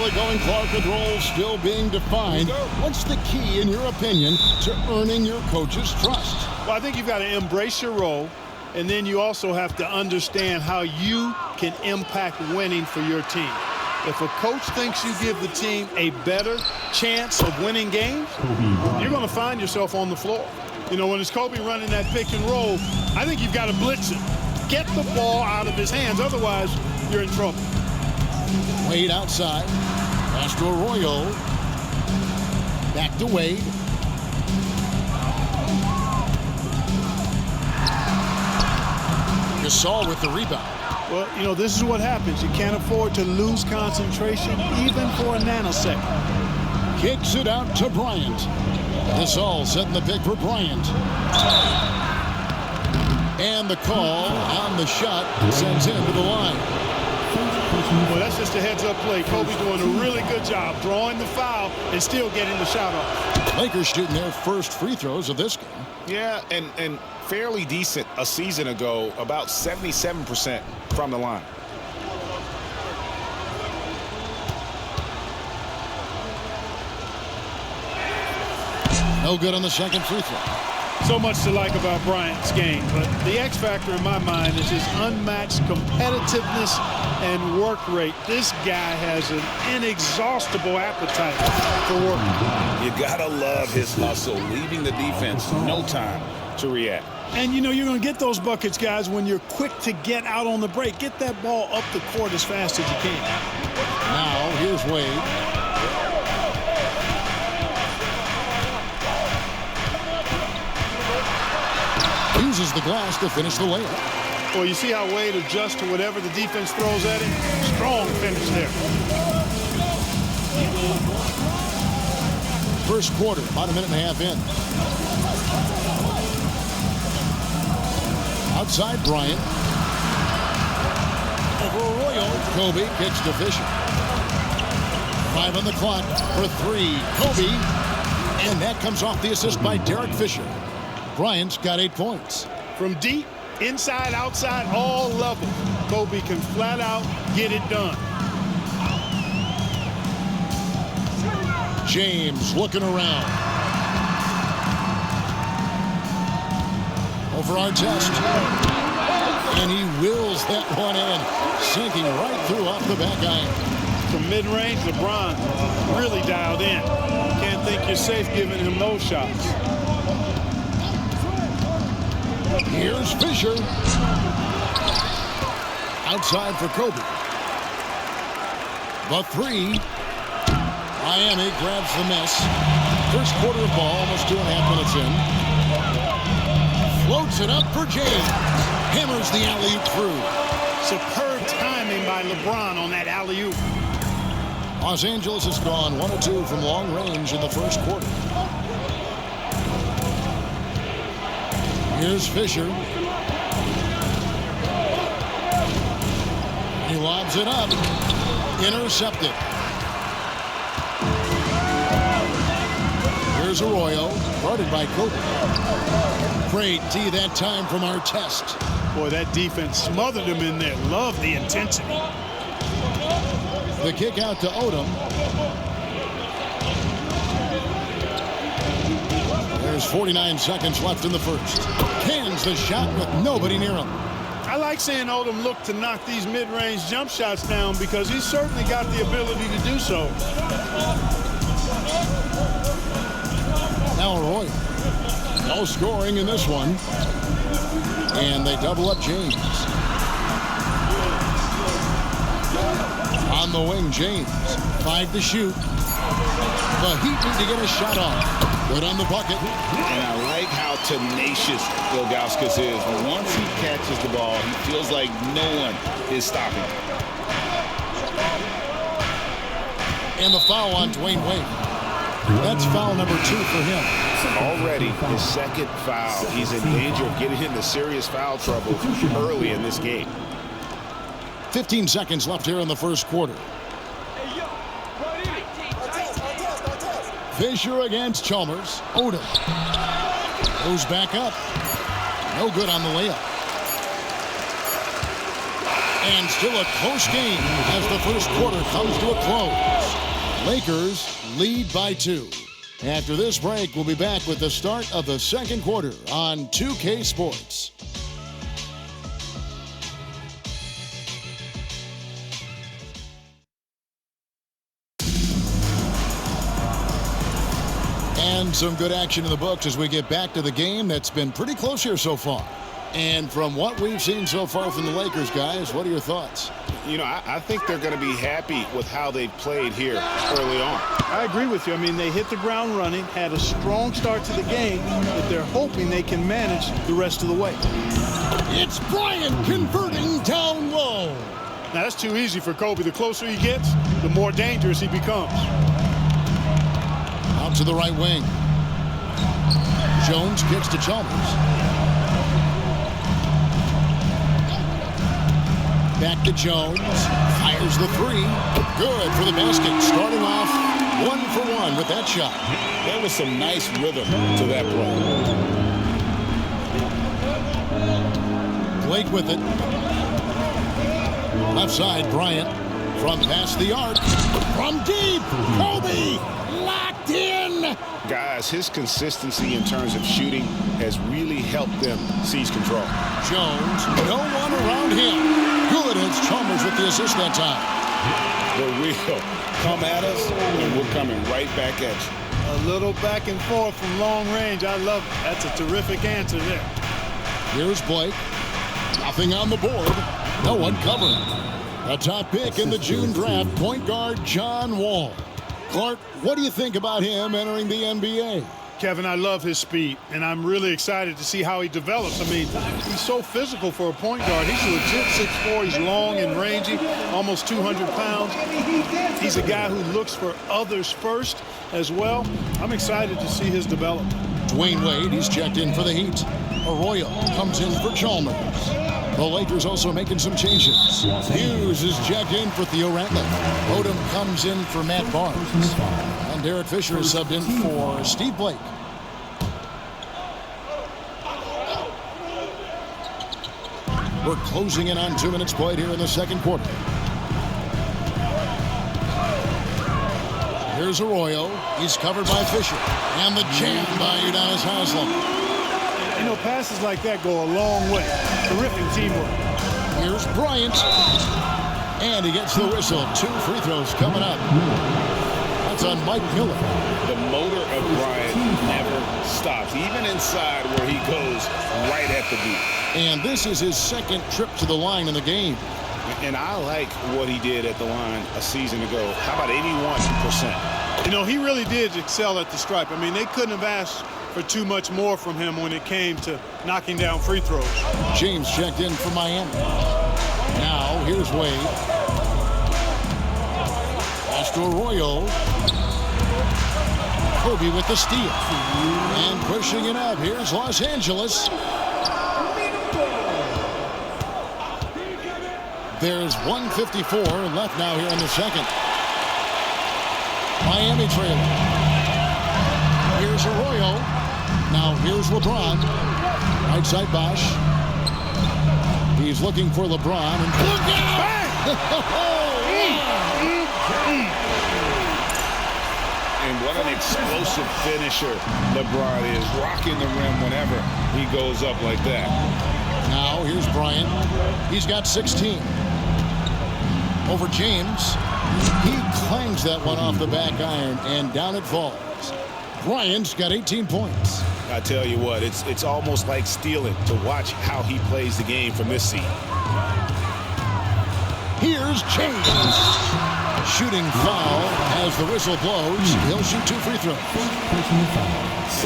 early going Clark role still being defined. What's the key, in your opinion, to earning your coach's trust? Well, I think you've got to embrace your role, and then you also have to understand how you can impact winning for your team. If a coach thinks you give the team a better chance of winning games, you're going to find yourself on the floor. You know, when it's Kobe running that pick and roll, I think you've got to blitz him. Get the ball out of his hands, otherwise you're in trouble. Wade outside. Pass to Arroyo. Back to Wade. Gasol with the rebound. Well, you know, this is what happens. You can't afford to lose concentration even for a nanosecond. Kicks it out to Bryant. Gasol setting the pick for Bryant. And the call on the shot sends him to the line. Well, that's just a heads-up play. Kobe doing a really good job drawing the foul and still getting the shot off. Lakers shooting their first free throws of this game. Yeah, and fairly decent a season ago, about 77% from the line. No good on the second free throw. So much to like about Bryant's game, but the X factor in my mind is his unmatched competitiveness and work rate. This guy has an inexhaustible appetite for work. You gotta love his hustle, leaving the defense no time to react. And you know you're going to get those buckets, guys, when you're quick to get out on the break. Get that ball up the court as fast as you can. Now here's Wade. Uses the glass to finish the layup. Well, you see how Wade adjusts to whatever the defense throws at him? Strong finish there. First quarter, about a minute and a half in. Outside Bryant. Over Arroyo. Kobe kicks to Fisher. 5 on the clock for 3. Kobe. And that comes off the assist by Derek Fisher. Bryant's got 8 points. From deep, inside, outside, all levels, Kobe can flat out get it done. James looking around. Over Artest. And he wills that one in, sinking right through off the back iron. From mid-range, LeBron really dialed in. Can't think you're safe giving him those shots. Here's Fisher. Outside for Kobe. The 3. Miami grabs the miss. First quarter of ball, almost 2.5 minutes in. Floats it up for James. Hammers the alley-oop through. Superb timing by LeBron on that alley-oop. Los Angeles has gone 1 of 2 from long range in the first quarter. Here's Fisher. He lobs it up. Intercepted. Here's Arroyo, guarded by Kobe. Great D that time from Artest. Boy, that defense smothered him in there. Love the intensity. The kick out to Odom. There's 49 seconds left in the first. Cans the shot with nobody near him. I like seeing Odom look to knock these mid-range jump shots down because he's certainly got the ability to do so. Now Arroyo. No scoring in this one. And they double up James. On the wing, James. 5 to shoot. The Heat need to get a shot off. Good on the bucket. And I like how tenacious Ilgauskas is. Once he catches the ball, he feels like no one is stopping him. And the foul on Dwayne Wade. That's foul number 2 for him. Already his second foul. He's in danger of getting into serious foul trouble early in this game. 15 seconds left here in the first quarter. Fisher against Chalmers. Odom goes back up. No good on the layup. And still a close game as the first quarter comes to a close. Lakers lead by 2. After this break, we'll be back with the start of the second quarter on 2K Sports. And some good action in the books as we get back to the game that's been pretty close here so far. And from what we've seen so far from the Lakers, guys, what are your thoughts? You know, I think they're going to be happy with how they've played here early on. I agree with you. I mean, they hit the ground running, had a strong start to the game, but they're hoping they can manage the rest of the way. It's Bryant converting down low. Now, that's too easy for Kobe. The closer he gets, the more dangerous he becomes. Out to the right wing. Jones kicks to Chalmers. Back to Jones. Fires the 3. Good for the basket. Starting off 1 for 1 with that shot. There was some nice rhythm to that play. Blake with it. Left side, Bryant. From past the arc. From deep. Kobe. Locked in. Guys, his consistency in terms of shooting has really helped them seize control. Jones, no one around him. Good as Chalmers with the assist that time. The real come at us, and we're coming right back at you. A little back and forth from long range. I love it. That's a terrific answer there. Here's Blake. Nothing on the board. No one covering. A top pick in the June draft, point guard John Wall. Clark, what do you think about him entering the NBA? Kevin, I love his speed, and I'm really excited to see how he develops. I mean, he's so physical for a point guard. He's legit 6'4". He's long and rangy, almost 200 pounds. He's a guy who looks for others first as well. I'm excited to see his development. Dwayne Wade, he's checked in for the Heat. Arroyo comes in for Chalmers. The Lakers also making some changes. Hughes is checked in for Theo Ratliff. Odom comes in for Matt Barnes. And Derek Fisher is subbed in for Steve Blake. We're closing in on 2 minutes played here in the second quarter. Here's Arroyo. He's covered by Fisher. And the jam by Udonis Haslem. You know, passes like that go a long way. Terrific teamwork. Here's Bryant. And he gets the whistle. 2 free throws coming up. That's on Mike Miller. The motor of Bryant never stops, even inside where he goes right at the beat. And this is his second trip to the line in the game. And I like what he did at the line a season ago. How about 81%? You know, he really did excel at the stripe. I mean, they couldn't have asked for too much more from him when it came to knocking down free throws. James checked in for Miami. Now, here's Wade. Pass to Arroyo. Kobe with the steal. And pushing it up. Here's Los Angeles. There's 1:54 left now here in the second. Miami trailing. Here's Arroyo. Now here's LeBron. Right side Bosch. He's looking for LeBron. And look out! And what an explosive finisher LeBron is. Rocking the rim whenever he goes up like that. Now here's Bryant. He's got 16. Over James. He clangs that one off the back iron, and down it falls. Bryant's got 18 points. I tell you what, it's almost like stealing to watch how he plays the game from this seat. Here's James. Shooting foul as the whistle blows. He'll shoot 2 free throws.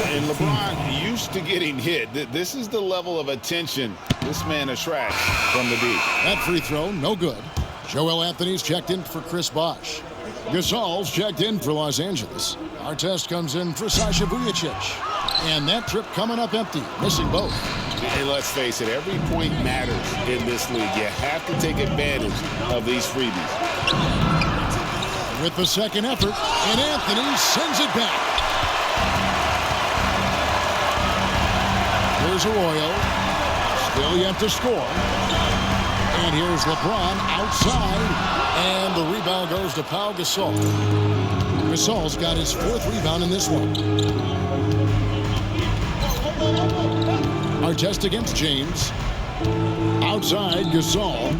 And LeBron used to getting hit. This is the level of attention this man attracts from the deep. That free throw, no good. Joel Anthony's checked in for Chris Bosh. Gasol's checked in for Los Angeles. Artest comes in for Sasha Vujicic. And that trip coming up empty, missing both. Hey, let's face it, every point matters in this league. You have to take advantage of these freebies. With the second effort, and Anthony sends it back. Here's Arroyo. Still yet to score. And here's LeBron outside. And the rebound goes to Pau Gasol. Gasol's got his 4th rebound in this one. Artest against James. Outside, Gasol.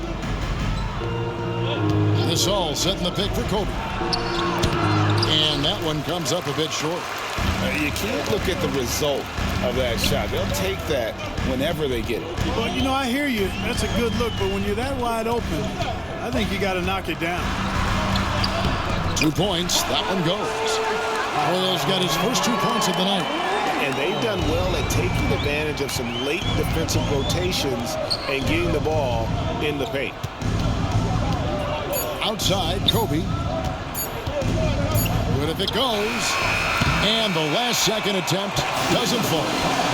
Gasol setting the pick for Kobe. And that one comes up a bit short. You can't look at the result of that shot. They'll take that whenever they get it. Well, you know, I hear you. That's a good look, but when you're that wide open, I think you got to knock it down. 2 points. That one goes. Royals got his first 2 points of the night. And they've done well at taking advantage of some late defensive rotations and getting the ball in the paint. Outside, Kobe. Good if it goes. And the last second attempt doesn't fall.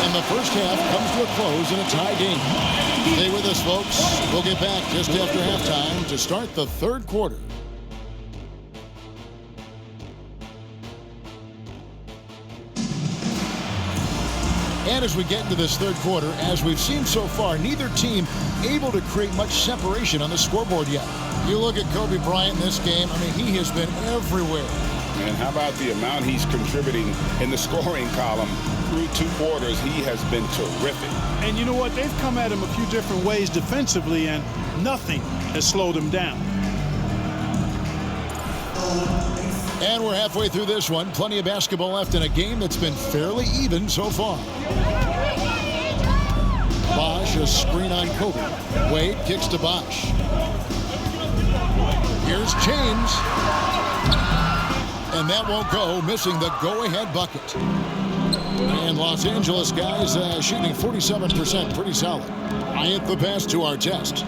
And the first half comes to a close in a tie game. Stay with us, folks. We'll get back just after halftime to start the 3rd quarter. And as we get into this 3rd quarter, as we've seen so far, neither team able to create much separation on the scoreboard yet. You look at Kobe Bryant in this game, I mean, he has been everywhere. And how about the amount he's contributing in the scoring column through 2 quarters? He has been terrific. And you know what? They've come at him a few different ways defensively, and nothing has slowed him down. And we're halfway through this one. Plenty of basketball left in a game that's been fairly even so far. Bosh, a screen on Kobe. Wade kicks to Bosh. Here's James. And that won't go, missing the go-ahead bucket. And Los Angeles guys shooting 47%, pretty solid. I hit the pass to Artest.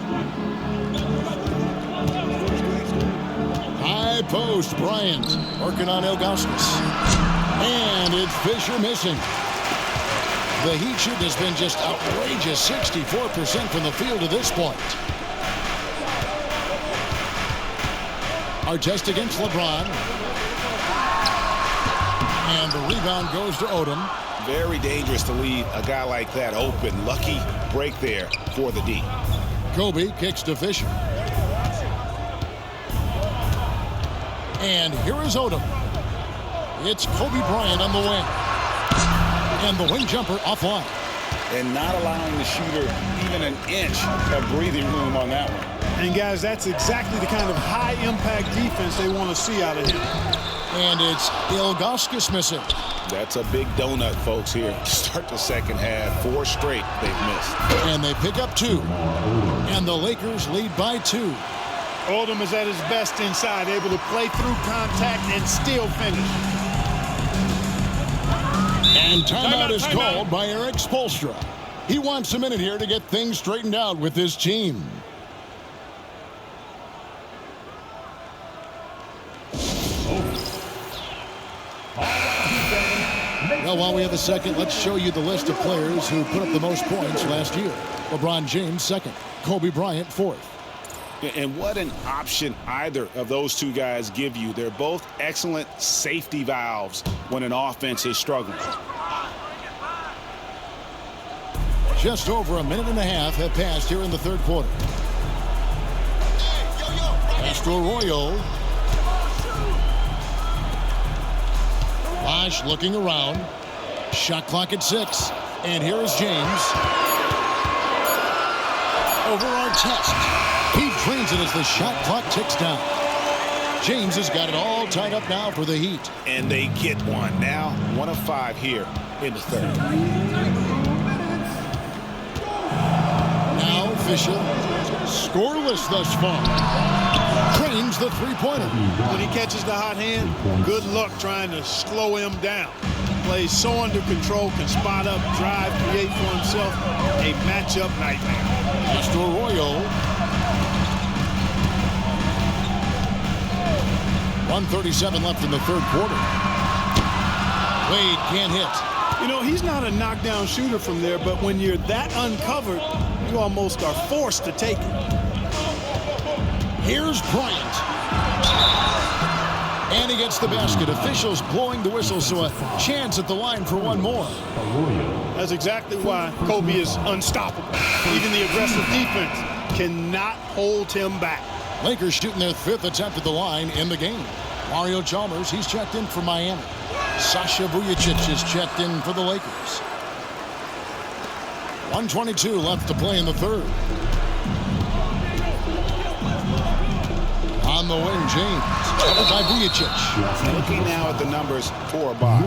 High post, Bryant working on Ilgauskas. And it's Fisher missing. The heat shoot has been just outrageous, 64% from the field to this point. Artest against LeBron. And the rebound goes to Odom. Very dangerous to leave a guy like that open. Lucky break there for the D. Kobe kicks to Fisher. And here is Odom. It's Kobe Bryant on the wing. And the wing jumper offline. And not allowing the shooter even an inch of breathing room on that one. And guys, that's exactly the kind of high-impact defense they want to see out of him. And it's Ilgauskas missing. That's a big donut, folks, here. Start the second half. 4 straight they've missed. And they pick up 2. And the Lakers lead by 2. Odom is at his best inside, able to play through contact and still finish. And timeout is called by Eric Spoelstra. He wants a minute here to get things straightened out with his team. Well, while we have a second, let's show you the list of players who put up the most points last year. LeBron James, 2nd. Kobe Bryant, 4th. And what an option either of those 2 guys give you. They're both excellent safety valves when an offense is struggling. Just over a minute and a half have passed here in the 3rd quarter. Pass to Arroyo. Bosh looking around. Shot clock at 6. And here is James. Over Artest. He drains it as the shot clock ticks down. James has got it all tied up now for the Heat. And they get one. Now 1 of 5 here in the 3rd. Now Fisher, scoreless thus far. Trains the 3-pointer. When he catches the hot hand, good luck trying to slow him down. Plays so under control, can spot up, drive, create for himself a matchup nightmare. Pass to Arroyo. 1:37 left in the 3rd quarter. Wade can't hit. You know, he's not a knockdown shooter from there, but when you're that uncovered, you almost are forced to take it. Here's Bryant. And he gets the basket. Officials blowing the whistle, so a chance at the line for one more. That's exactly why Kobe is unstoppable. Even the aggressive defense cannot hold him back. Lakers shooting their 5th attempt at the line in the game. Mario Chalmers, he's checked in for Miami. Sasha Vujacic is checked in for the Lakers. 1:22 left to play in the third. On the wing, James, covered by Vujacic. Looking now at the numbers for Bosch.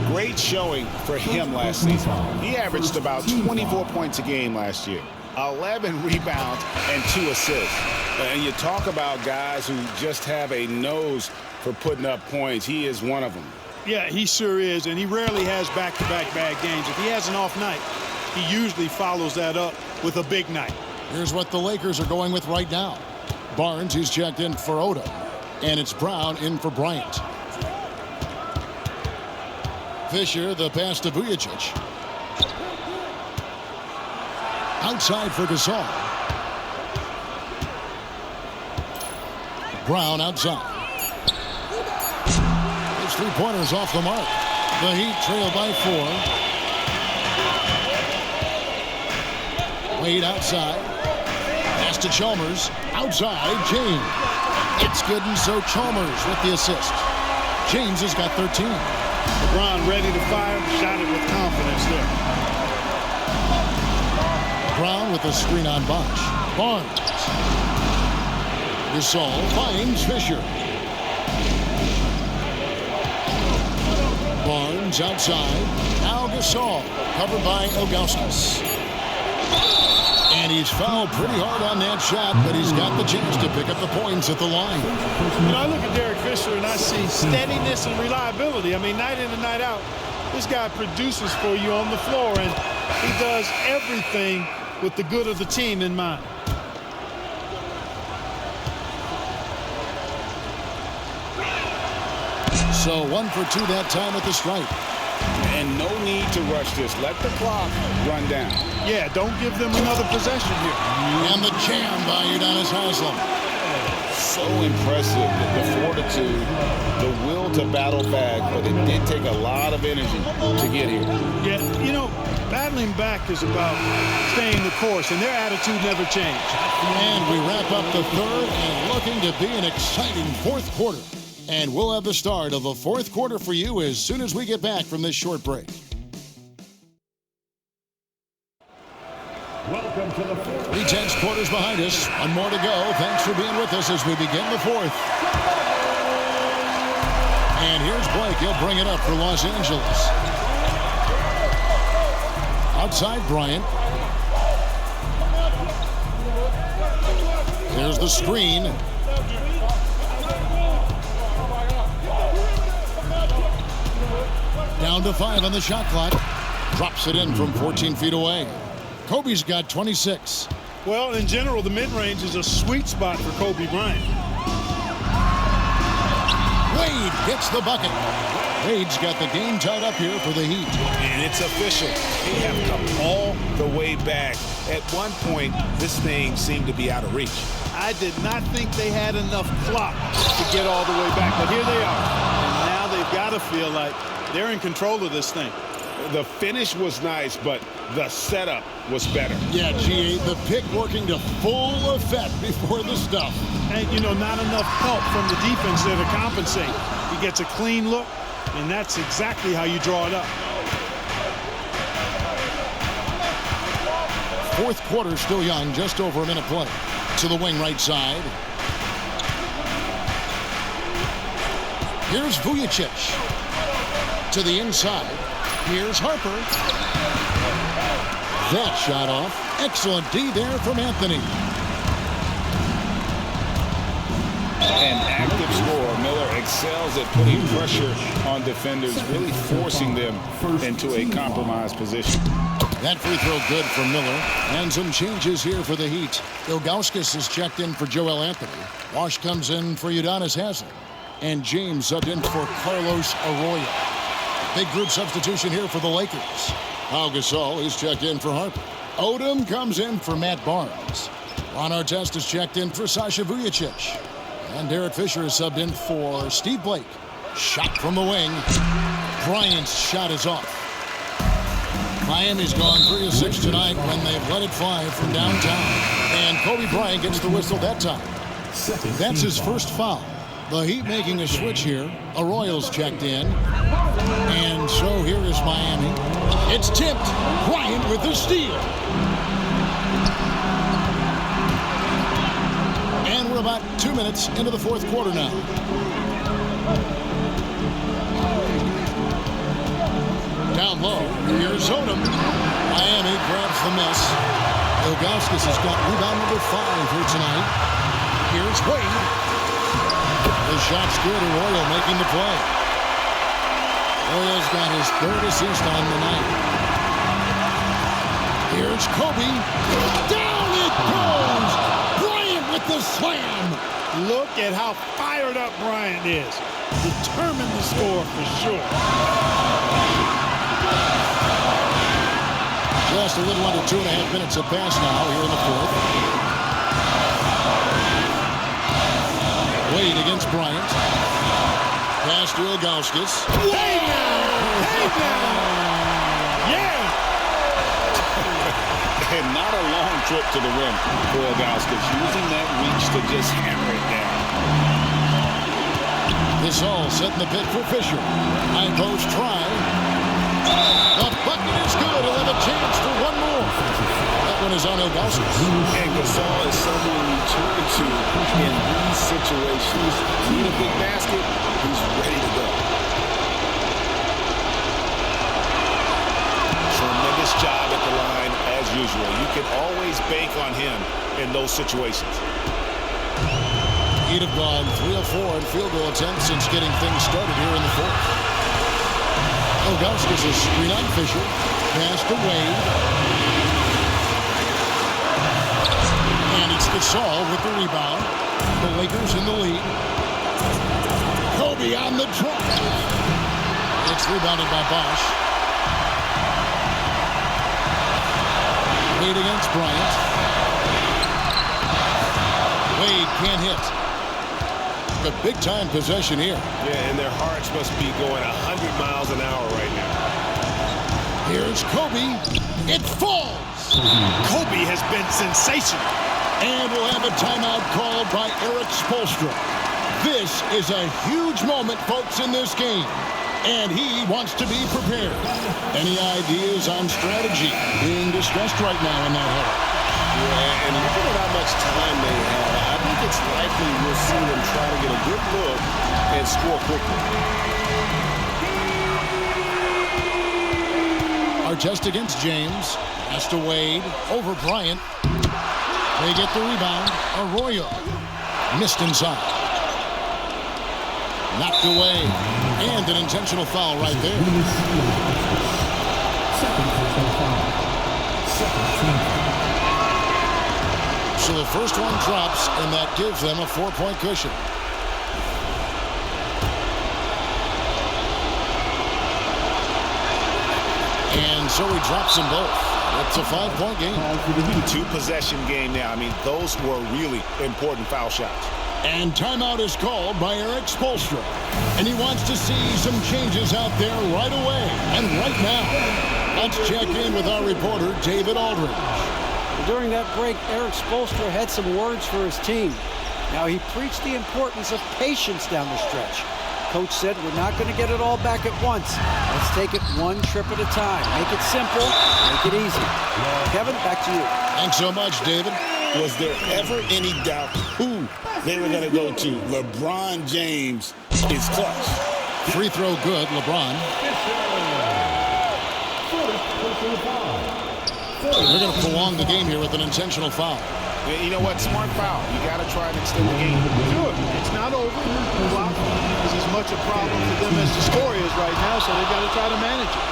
Great showing for him last season. He averaged about 24 points a game last year, 11 rebounds, and 2 assists. And you talk about guys who just have a nose for putting up points. He is one of them. Yeah, he sure is, and he rarely has back-to-back bad games. If he has an off night, he usually follows that up with a big night. Here's what the Lakers are going with right now. Barnes, who's checked in for Odom, and it's Brown in for Bryant. Fisher, the pass to Vujacic. Outside for Gasol. Brown outside. His three-pointers off the mark. The Heat trail by 4. Wade outside. Pass to Chalmers. Outside, James. It's good, and so Chalmers with the assist. James has got 13. LeBron ready to fire. Shot it with confidence there. Brown with a screen on Bosch. Barnes. Gasol finds Fisher. Barnes outside. Now Gasol, covered by Ilgauskas. And he's fouled pretty hard on that shot, but he's got the chance to pick up the points at the line. You know, I look at Derek Fisher and I see steadiness and reliability. I mean, night in and night out, this guy produces for you on the floor, and he does everything with the good of the team in mind. So 1 for 2 that time at the stripe. And no need to rush this. Let the clock run down. Yeah, don't give them another possession here. And the jam by Udonis Haslem. So impressive, the fortitude, the will to battle back, but it did take a lot of energy to get here. Yeah, you know, battling back is about staying the course, and their attitude never changed. And we wrap up the third and looking to be an exciting fourth quarter. And we'll have the start of the fourth quarter for you as soon as we get back from this short break. Welcome to the fourth. 3 tenths quarters behind us. One more to go. Thanks for being with us as we begin the fourth. And here's Blake. He'll bring it up for Los Angeles. Outside Bryant. There's the screen. Down to 5 on the shot clock. Drops it in from 14 feet away. Kobe's got 26. Well, in general, the mid-range is a sweet spot for Kobe Bryant. Wade gets the bucket. Wade's got the game tied up here for the Heat. And it's official. They have come all the way back. At one point, this thing seemed to be out of reach. I did not think they had enough clock to get all the way back, but here they are. And now they've got to feel like they're in control of this thing. The finish was nice, but the setup was better. Yeah, GA, the pick working to full effect before the stuff. And, you know, not enough help from the defense there to compensate. He gets a clean look, and that's exactly how you draw it up. Fourth quarter still young, just over a minute play. To the wing right side. Here's Vujacic. To the inside. Here's Harper. That shot off. Excellent D there from Anthony. An active scorer. Miller excels at putting pressure on defenders, really forcing them into a compromised position. That free throw good from Miller. And some changes here for the Heat. Ilgauskas is checked in for Joel Anthony. Wash comes in for Udonis Haslem. And James subbed in for Carlos Arroyo. Big group substitution here for the Lakers. Pau Gasol is checked in for Harper. Odom comes in for Matt Barnes. Ron Artest is checked in for Sasha Vujacic. And Derek Fisher is subbed in for Steve Blake. Shot from the wing. Bryant's shot is off. Miami's gone 3 of 6 tonight when they've let it fly from downtown. And Kobe Bryant gets the whistle that time. That's his first foul. The Heat making a switch here. Arroyo's checked in. And so here is Miami. It's tipped. Bryant with the steal. And we're about 2 minutes into the fourth quarter now. Down low. Here's Odom. Miami grabs the miss. Ilgauskas has got rebound number 5 here tonight. Here's Wade. The shot's good. Arroyo making the play. Arroyo's got his 3rd assist on the night. Here's Kobe. Down it goes. Bryant with the slam. Look at how fired up Bryant is. Determined to score for sure. Just a little under 2.5 minutes have passed now here in the fourth. Wade against Bryant. Pass to Ilgauskas. Hey now! Hey now! Yeah! And not a long trip to the rim for Ilgauskas, using that reach to just hammer it down. This all setting the pit for Fisher. High post try. The bucket is good. He'll have a chance for one more. That one is on Ilgauskas. And Gasol is someone you turn to in these situations. Need a big basket, he's ready to go. Tremendous job at the line as usual. You can always bank on him in those situations. He'd have gone 3 of 4 in field goal attempts since getting things started here in the fourth. Ilgauskas is screen on Fisher. Pass to Wade. And it's Gasol with the rebound. The Lakers in the lead. Kobe on the drive. It's rebounded by Bosch. Wade against Bryant. Wade can't hit. A big-time possession here. Yeah, and their hearts must be going 100 miles an hour right now. Here's Kobe. It falls. Kobe has been sensational. And we'll have a timeout called by Eric Spoelstra. This is a huge moment, folks, in this game. And he wants to be prepared. Any ideas on strategy being discussed right now in that huddle? Yeah, and looking at how much time they have, I think it's likely we'll see them try to get a good look and score quickly. Artest against James. Pass to Wade. Over Bryant. They get the rebound. Arroyo. Missed inside. Knocked away. And an intentional foul right there. So the first one drops, and that gives them a 4-point cushion. And so he drops them both. It's a 5-point game. 2-possession game now. I mean, those were really important foul shots. And timeout is called by Eric Spoelstra. And he wants to see some changes out there right away and right now. Let's check in with our reporter, David Aldridge. During that break, Eric Spoelstra had some words for his team. Now, he preached the importance of patience down the stretch. Coach said, we're not going to get it all back at once. Let's take it one trip at a time. Make it simple, make it easy. Kevin, back to you. Thanks so much, David. Was there ever any doubt who they were going to go to? LeBron James is clutch. Free throw good, LeBron. We're going to prolong the game here with an intentional foul. You know what? Smart foul. You got to try and extend the game. Sure. It's not over. The clock is as much a problem for them as the score is right now, so they've got to try to manage it.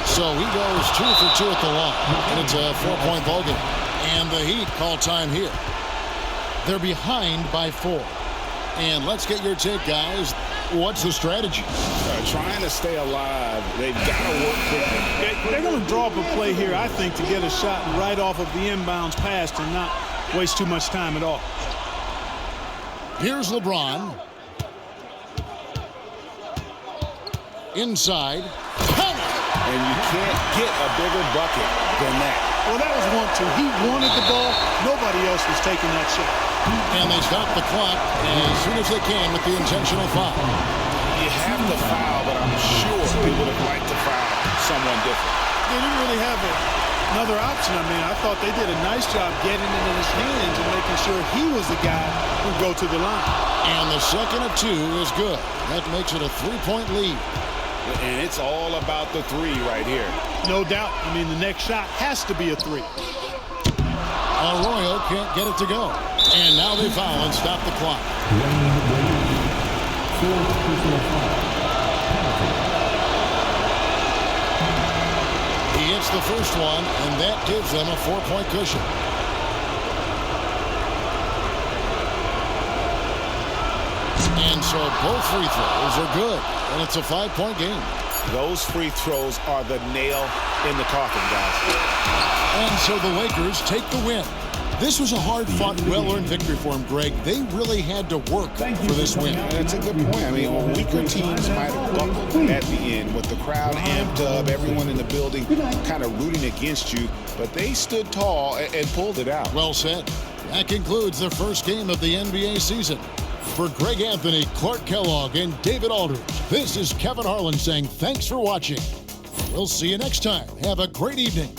So he goes 2 for 2 at the line, and it's a 4-point ball game. And the Heat call time here. They're behind by 4. And let's get your take, guys. What's the strategy? Trying to stay alive. They've got to work quickly. They're going to draw up a play here, I think, to get a shot right off of the inbounds pass and not waste too much time at all. Here's LeBron. Inside. And you can't get a bigger bucket than that. Well, that was 1-2. He wanted the ball. Nobody else was taking that shot. And they stop the clock as soon as they can with the intentional foul. You have to foul, but I'm sure they would have liked to foul someone different. They didn't really have another option. I mean, I thought they did a nice job getting it in his hands and making sure he was the guy who'd go to the line. And the second of 2 is good. That makes it a 3-point lead. And it's all about the 3 right here. No doubt. I mean, the next shot has to be a 3. Arroyo can't get it to go. And now they foul and stop the clock. He hits the first one, and that gives them a 4-point cushion. And so both free throws are good, and it's a 5-point game. Those free throws are the nail in the coffin, guys. And so the Lakers take the win. This was a hard-fought, well-earned victory for them, Greg. They really had to work for this win. That's a good point. I mean, weaker teams might have buckled at the end with the crowd amped up, everyone in the building kind of rooting against you, but they stood tall and pulled it out. Well said. That concludes the first game of the NBA season. For Greg Anthony, Clark Kellogg, and David Aldridge, this is Kevin Harlan saying thanks for watching. We'll see you next time. Have a great evening.